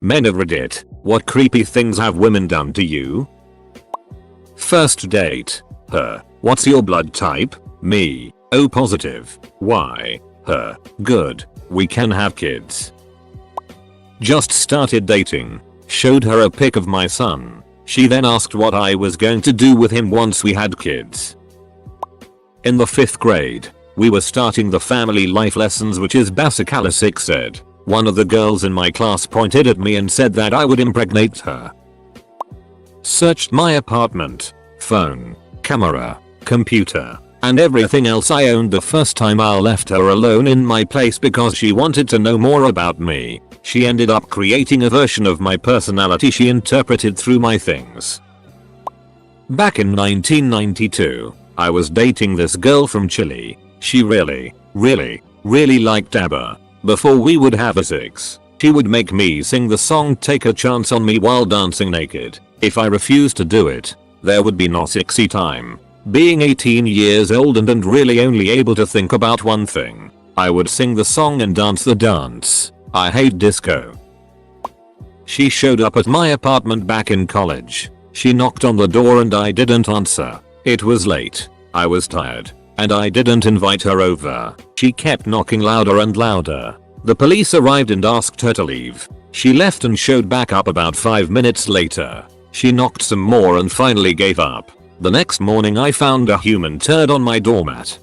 Men of Reddit, what creepy things have women done to you? First date. Her. What's your blood type? Me. O positive. Why? Her. Good. We can have kids. Just started dating. Showed her a pic of my son. She then asked what I was going to do with him once we had kids. In the 5th grade, we were starting the family life lessons, which is basically sex ed. One of the girls in my class pointed at me and said that I would impregnate her. Searched my apartment, phone, camera, computer, and everything else I owned the first time I left her alone in my place because she wanted to know more about me. She ended up creating a version of my personality she interpreted through my things. Back in 1992, I was dating this girl from Chile. She really liked ABBA. Before we would have a sex, she would make me sing the song Take a Chance on Me while dancing naked. If I refused to do it, there would be no sexy time. Being 18 years old and really only able to think about one thing, I would sing the song and dance the dance. I hate disco. She showed up at my apartment back in college. She knocked on the door and I didn't answer. It was late. I was tired. And I didn't invite her over. She kept knocking louder and louder. The police arrived and asked her to leave. She left and showed back up about 5 minutes later. She knocked some more and finally gave up. The next morning I found a human turd on my doormat.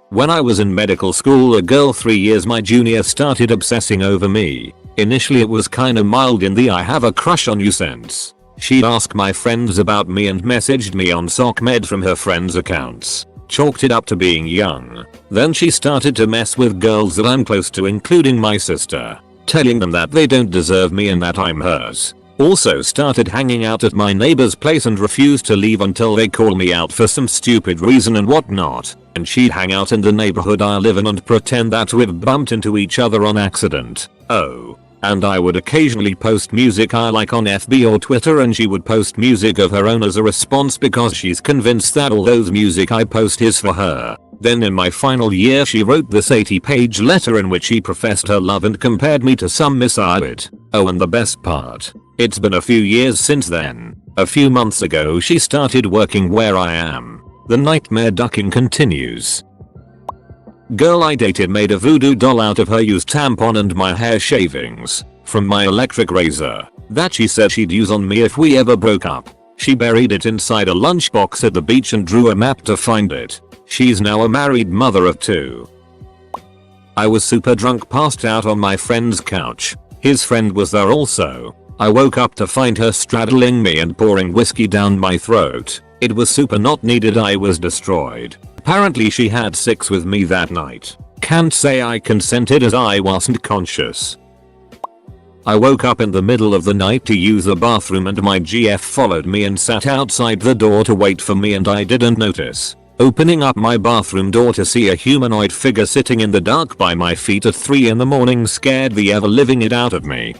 When I was in medical school, a girl 3 years my junior started obsessing over me. Initially it was kinda mild in the I have a crush on you sense. She'd ask my friends about me and messaged me on SocMed from her friends' accounts. Chalked it up to being young. Then she started to mess with girls that I'm close to, including my sister, telling them that they don't deserve me and that I'm hers. Also started hanging out at my neighbor's place and refused to leave until they call me out for some stupid reason and whatnot. And she'd hang out in the neighborhood I live in and pretend that we've bumped into each other on accident. Oh. And I would occasionally post music I like on FB or Twitter, and she would post music of her own as a response because she's convinced that all those music I post is for her. Then in my final year she wrote this 80-page letter in which she professed her love and compared me to some Miss Iwit. Oh, and the best part, it's been a few years since then. A few months ago she started working where I am. The nightmare ducking continues. Girl I dated made a voodoo doll out of her used tampon and my hair shavings from my electric razor that she said she'd use on me if we ever broke up. She buried it inside a lunchbox at the beach and drew a map to find it. She's now a married mother of 2. I was super drunk, passed out on my friend's couch. His friend was there also. I woke up to find her straddling me and pouring whiskey down my throat. It was super not needed. I was destroyed. Apparently she had sex with me that night. Can't say I consented as I wasn't conscious. I woke up in the middle of the night to use the bathroom and my GF followed me and sat outside the door to wait for me and I didn't notice. Opening up my bathroom door to see a humanoid figure sitting in the dark by my feet at 3 in the morning scared the ever living it out of me.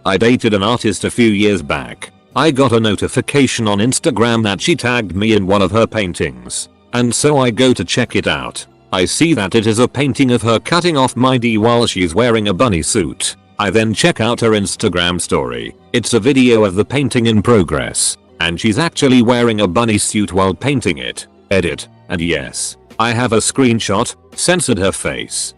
I dated an artist a few years back. I got a notification on Instagram that she tagged me in one of her paintings. And so I go to check it out. I see that it is a painting of her cutting off my D while she's wearing a bunny suit. I then check out her Instagram story. It's a video of the painting in progress. And she's actually wearing a bunny suit while painting it. Edit. And yes, I have a screenshot. Censored her face.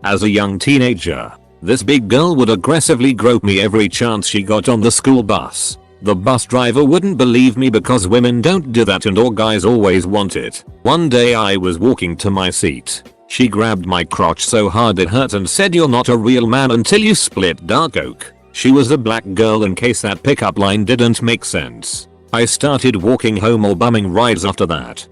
As a young teenager, this big girl would aggressively grope me every chance she got on the school bus. The bus driver wouldn't believe me because women don't do that and all guys always want it. One day I was walking to my seat. She grabbed my crotch so hard it hurt and said, "You're not a real man until you split dark oak." She was a black girl, in case that pickup line didn't make sense. I started walking home or bumming rides after that.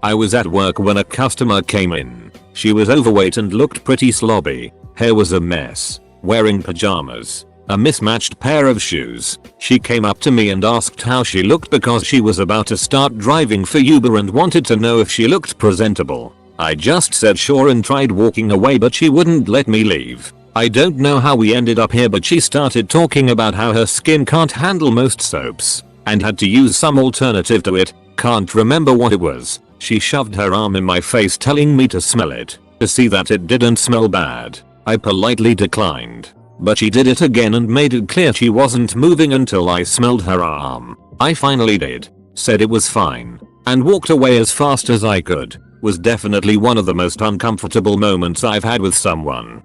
I was at work when a customer came in. She was overweight and looked pretty slobby. Hair was a mess. Wearing pajamas. A mismatched pair of shoes. She came up to me and asked how she looked because she was about to start driving for Uber and wanted to know if she looked presentable. I just said sure and tried walking away, but she wouldn't let me leave. I don't know how we ended up here, but she started talking about how her skin can't handle most soaps and had to use some alternative to it. Can't remember what it was. She shoved her arm in my face telling me to smell it to see that it didn't smell bad. I politely declined. But she did it again and made it clear she wasn't moving until I smelled her arm. I finally did. Said it was fine. And walked away as fast as I could. Was definitely one of the most uncomfortable moments I've had with someone.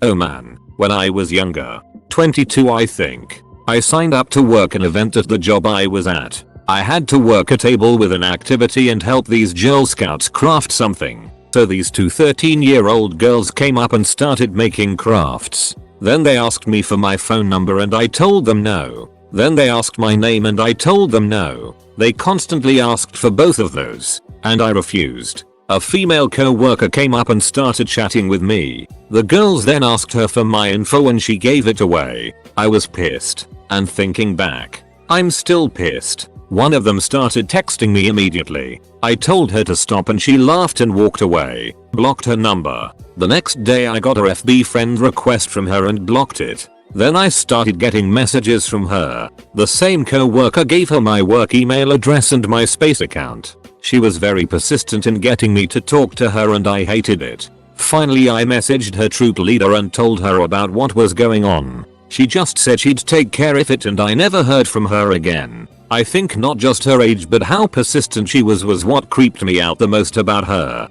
Oh man, when I was younger, 22 I think, I signed up to work an event at the job I was at. I had to work a table with an activity and help these Girl Scouts craft something. So these two 13-year-old girls came up and started making crafts. Then they asked me for my phone number and I told them no. Then they asked my name and I told them no. They constantly asked for both of those, and I refused. A female co-worker came up and started chatting with me. The girls then asked her for my info and she gave it away. I was pissed. And thinking back, I'm still pissed. One of them started texting me immediately. I told her to stop and she laughed and walked away. Blocked her number. The next day I got a FB friend request from her and blocked it. Then I started getting messages from her. The same co-worker gave her my work email address and MySpace account. She was very persistent in getting me to talk to her and I hated it. Finally I messaged her troop leader and told her about what was going on. She just said she'd take care of it and I never heard from her again. I think not just her age but how persistent she was what creeped me out the most about her.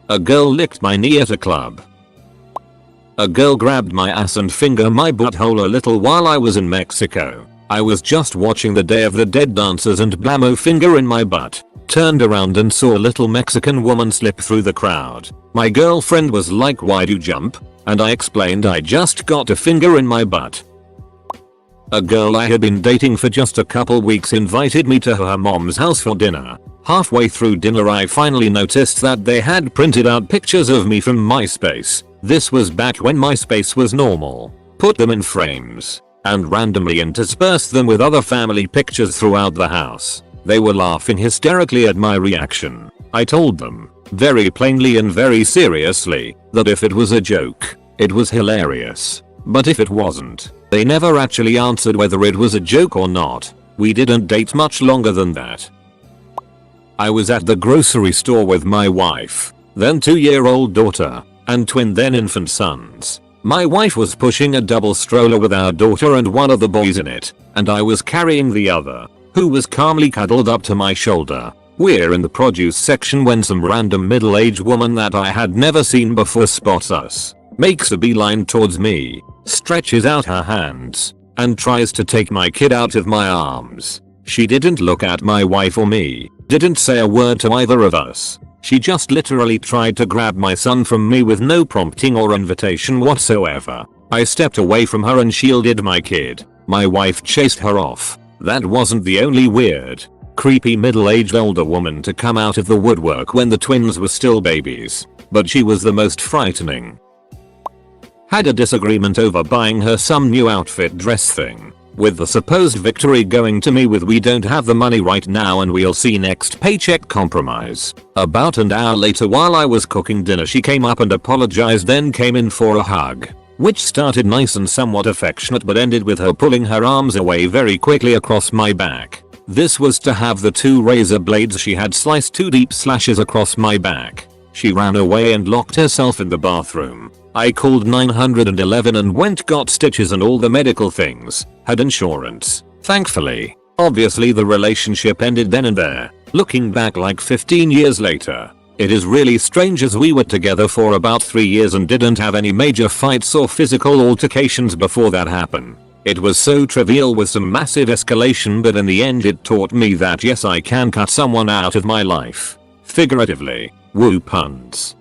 A girl licked my knee at a club. A girl grabbed my ass and fingered my butthole a little while I was in Mexico. I was just watching the Day of the Dead dancers and blammo finger in my butt. Turned around and saw a little Mexican woman slip through the crowd. My girlfriend was like, "Why'd you jump?" And I explained I just got a finger in my butt. A girl I had been dating for just a couple weeks invited me to her mom's house for dinner. Halfway through dinner I finally noticed that they had printed out pictures of me from MySpace. This was back when MySpace was normal. Put them in frames and randomly interspersed them with other family pictures throughout the house. They were laughing hysterically at my reaction. I told them, very plainly and very seriously, that if it was a joke, it was hilarious. But if it wasn't, they never actually answered whether it was a joke or not. We didn't date much longer than that. I was at the grocery store with my wife, then 2-year-old daughter, and twin then infant sons. My wife was pushing a double stroller with our daughter and one of the boys in it, and I was carrying the other, who was calmly cuddled up to my shoulder. We're in the produce section when some random middle-aged woman that I had never seen before spots us, makes a beeline towards me, stretches out her hands, and tries to take my kid out of my arms. She didn't look at my wife or me, didn't say a word to either of us. She just literally tried to grab my son from me with no prompting or invitation whatsoever. I stepped away from her and shielded my kid. My wife chased her off. That wasn't the only weird, creepy middle-aged older woman to come out of the woodwork when the twins were still babies, but she was the most frightening. Had a disagreement over buying her some new outfit dress thing, with the supposed victory going to me with "we don't have the money right now and we'll see next paycheck" compromise. About an hour later while I was cooking dinner she came up and apologized, then came in for a hug, which started nice and somewhat affectionate but ended with her pulling her arms away very quickly across my back. This was to have the 2 razor blades she had sliced 2 deep slashes across my back. She ran away and locked herself in the bathroom. I called 911 and got stitches and all the medical things. Had insurance, thankfully. Obviously the relationship ended then and there. Looking back like 15 years later, it is really strange as we were together for about 3 years and didn't have any major fights or physical altercations before that happened. It was so trivial with some massive escalation, but in the end it taught me that yes, I can cut someone out of my life. Figuratively. Woo puns.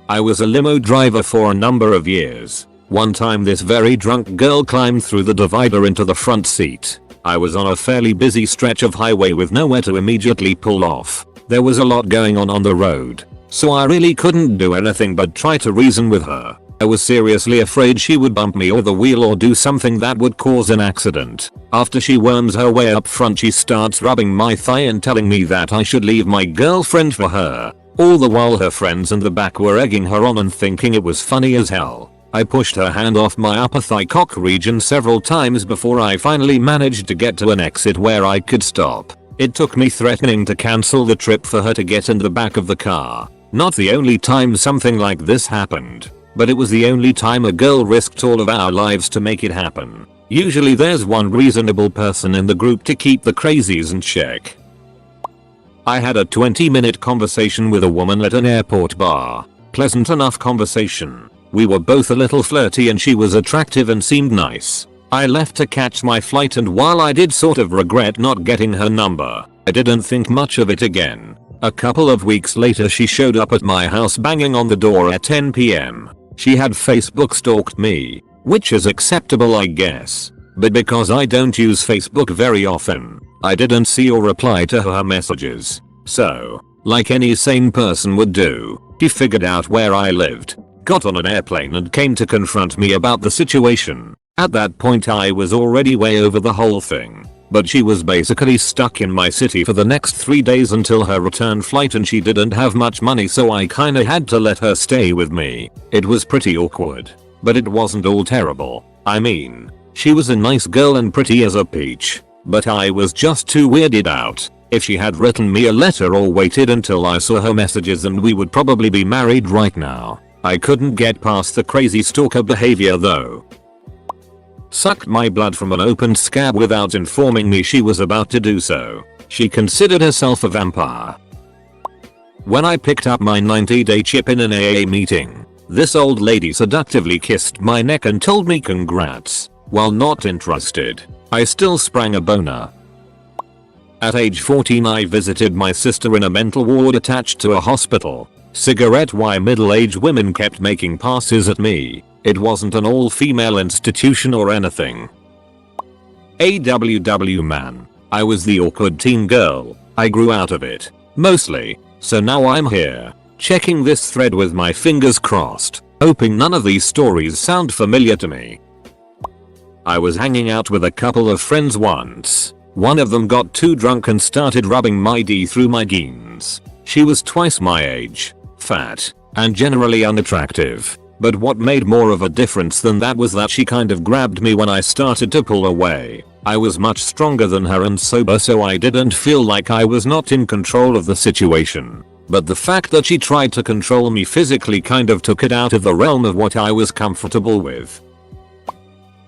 I was a limo driver for a number of years. One time this very drunk girl climbed through the divider into the front seat. I was on a fairly busy stretch of highway with nowhere to immediately pull off. There was a lot going on the road, so I really couldn't do anything but try to reason with her. I was seriously afraid she would bump me or the wheel or do something that would cause an accident. After she worms her way up front she starts rubbing my thigh and telling me that I should leave my girlfriend for her. All the while her friends in the back were egging her on and thinking it was funny as hell. I pushed her hand off my upper thigh cock region several times before I finally managed to get to an exit where I could stop. It took me threatening to cancel the trip for her to get in the back of the car. Not the only time something like this happened, but it was the only time a girl risked all of our lives to make it happen. Usually there's one reasonable person in the group to keep the crazies in check. I had a 20-minute conversation with a woman at an airport bar. Pleasant enough conversation. We were both a little flirty and she was attractive and seemed nice. I left to catch my flight, and while I did sort of regret not getting her number, I didn't think much of it again. A couple of weeks later she showed up at my house banging on the door at 10 PM. She had Facebook stalked me, which is acceptable I guess, but because I don't use Facebook very often, I didn't see or reply to her messages. So, like any sane person would do, she figured out where I lived, got on an airplane and came to confront me about the situation. At that point I was already way over the whole thing, but she was basically stuck in my city for the next 3 days until her return flight, and she didn't have much money, so I kinda had to let her stay with me. It was pretty awkward, but it wasn't all terrible. I mean, she was a nice girl and pretty as a peach, but I was just too weirded out. If she had written me a letter or waited until I saw her messages, then we would probably be married right now. I couldn't get past the crazy stalker behavior though. Sucked my blood from an open scab without informing me she was about to do so. She considered herself a vampire. When I picked up my 90-day chip in an AA meeting, this old lady seductively kissed my neck and told me congrats. While not interested, I still sprang a boner. At age 14 I visited my sister in a mental ward attached to a hospital. Cigarette why middle-aged women kept making passes at me. It wasn't an all-female institution or anything. AWW man. I was the awkward teen girl. I grew out of it. Mostly. So now I'm here, checking this thread with my fingers crossed, hoping none of these stories sound familiar to me. I was hanging out with a couple of friends once. One of them got too drunk and started rubbing my D through my jeans. She was twice my age, fat, and generally unattractive. But what made more of a difference than that was that she kind of grabbed me when I started to pull away. I was much stronger than her and sober, so I didn't feel like I was not in control of the situation. But the fact that she tried to control me physically kind of took it out of the realm of what I was comfortable with.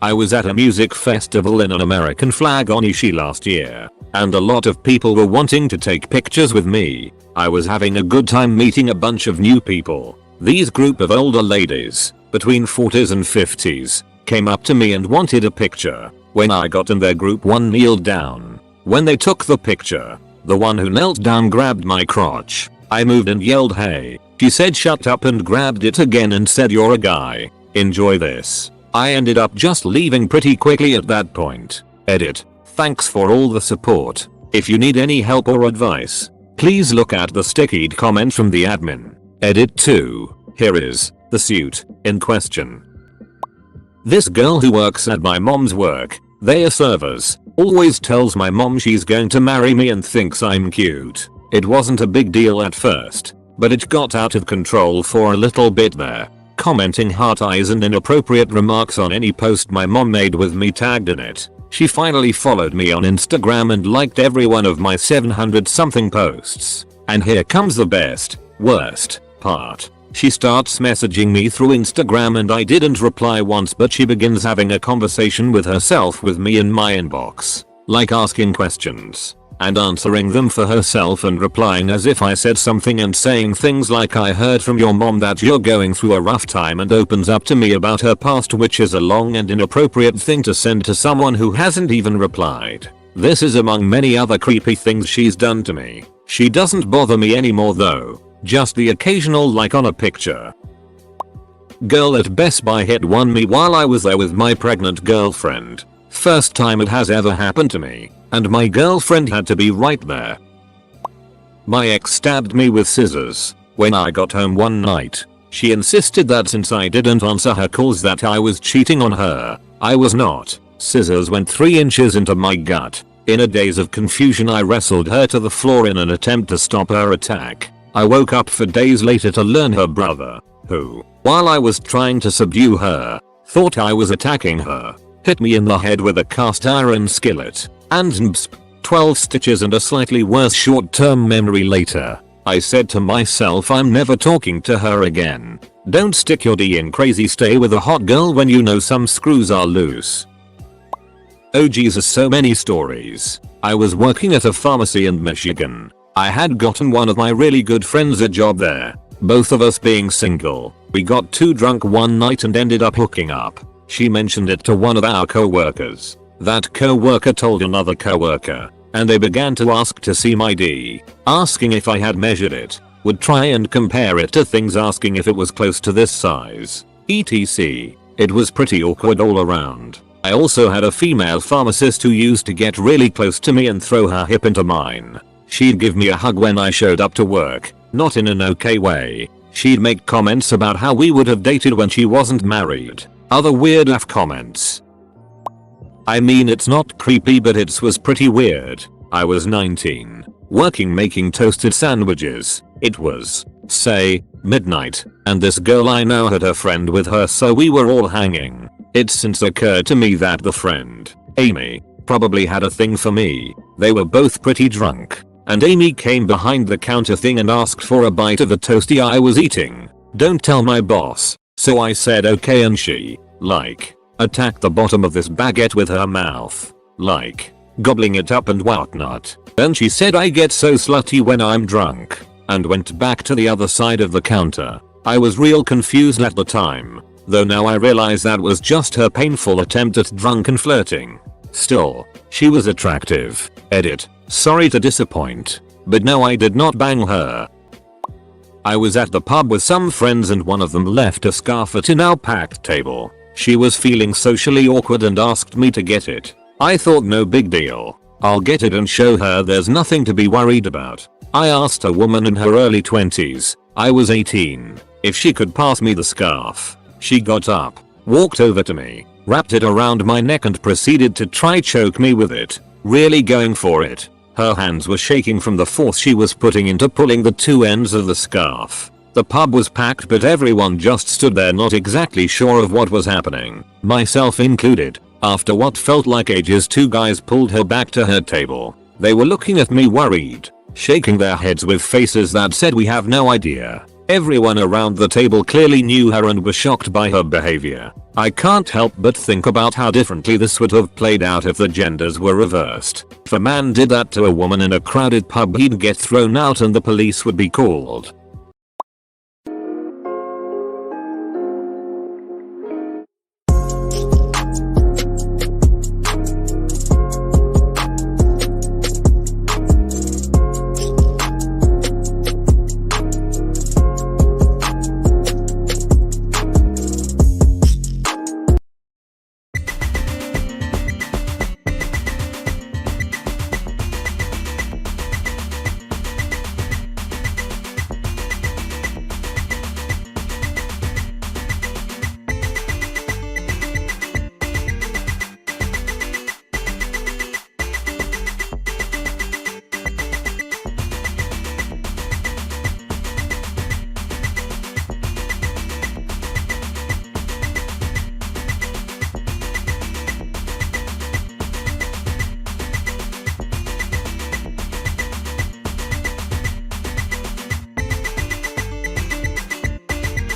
I was at a music festival in an American flag on Ishi last year, and a lot of people were wanting to take pictures with me. I was having a good time meeting a bunch of new people. These group of older ladies, between 40s and 50s, came up to me and wanted a picture. When I got in their group, one kneeled down. When they took the picture, the one who knelt down grabbed my crotch. I moved and yelled hey. She said shut up and grabbed it again and said you're a guy. Enjoy this. I ended up just leaving pretty quickly at that point. Edit. Thanks for all the support. If you need any help or advice, please look at the stickied comment from the admin. Edit 2. Here is the suit in question. This girl who works at my mom's work, they are servers, always tells my mom she's going to marry me and thinks I'm cute. It wasn't a big deal at first, but it got out of control for a little bit there, commenting heart eyes and inappropriate remarks on any post my mom made with me tagged in it. She finally followed me on Instagram and liked every one of my 700 something posts. And here comes the worst part. She starts messaging me through Instagram and I didn't reply once, but she begins having a conversation with herself with me in my inbox, like asking questions and answering them for herself and replying as if I said something and saying things like I heard from your mom that you're going through a rough time, and opens up to me about her past, which is a long and inappropriate thing to send to someone who hasn't even replied. This is among many other creepy things she's done to me. She doesn't bother me anymore though. Just the occasional like on a picture. Girl at Best Buy hit on me while I was there with my pregnant girlfriend. First time it has ever happened to me, and my girlfriend had to be right there. My ex stabbed me with scissors. When I got home one night, she insisted that since I didn't answer her calls that I was cheating on her. I was not. Scissors went 3 inches into my gut. In a daze of confusion I wrestled her to the floor in an attempt to stop her attack. I woke up for days later to learn her brother, who, while I was trying to subdue her, thought I was attacking her, hit me in the head with a cast iron skillet, and 12 stitches and a slightly worse short-term memory later. I said to myself I'm never talking to her again. Don't stick your D in crazy, stay with a hot girl when you know some screws are loose. Oh Jesus, so many stories. I was working at a pharmacy in Michigan. I had gotten one of my really good friends a job there. Both of us being single. We got too drunk one night and ended up hooking up. She mentioned it to one of our co-workers. That co-worker told another co-worker. And they began to ask to see my D. Asking if I had measured it. Would try and compare it to things, asking if it was close to this size. etc. It was pretty awkward all around. I also had a female pharmacist who used to get really close to me and throw her hip into mine. She'd give me a hug when I showed up to work, not in an okay way. She'd make comments about how we would have dated when she wasn't married. Other weird AF comments. I mean, it's not creepy, but it was pretty weird. I was 19, working making toasted sandwiches. It was, say, midnight, and this girl I know had her friend with her, so we were all hanging. It's since occurred to me that the friend, Amy, probably had a thing for me. They were both pretty drunk, and Amy came behind the counter thing and asked for a bite of the toasty I was eating. Don't tell my boss. So I said okay, and she, like, attacked the bottom of this baguette with her mouth, like, gobbling it up and whatnot. Then she said I get so slutty when I'm drunk, and went back to the other side of the counter. I was real confused at the time, though now I realize that was just her painful attempt at drunken flirting. Still, she was attractive. Edit. Sorry to disappoint, but no, I did not bang her. I was at the pub with some friends and one of them left a scarf at an our packed table. She was feeling socially awkward and asked me to get it. I thought no big deal. I'll get it and show her there's nothing to be worried about. I asked a woman in her early 20s, I was 18, if she could pass me the scarf. She got up, walked over to me, wrapped it around my neck and proceeded to try choke me with it, really going for it. Her hands were shaking from the force she was putting into pulling the two ends of the scarf. The pub was packed, but everyone just stood there not exactly sure of what was happening, myself included. After what felt like ages, two guys pulled her back to her table. They were looking at me worried, shaking their heads with faces that said we have no idea. Everyone around the table clearly knew her and was shocked by her behavior. I can't help but think about how differently this would have played out if the genders were reversed. If a man did that to a woman in a crowded pub, he'd get thrown out and the police would be called.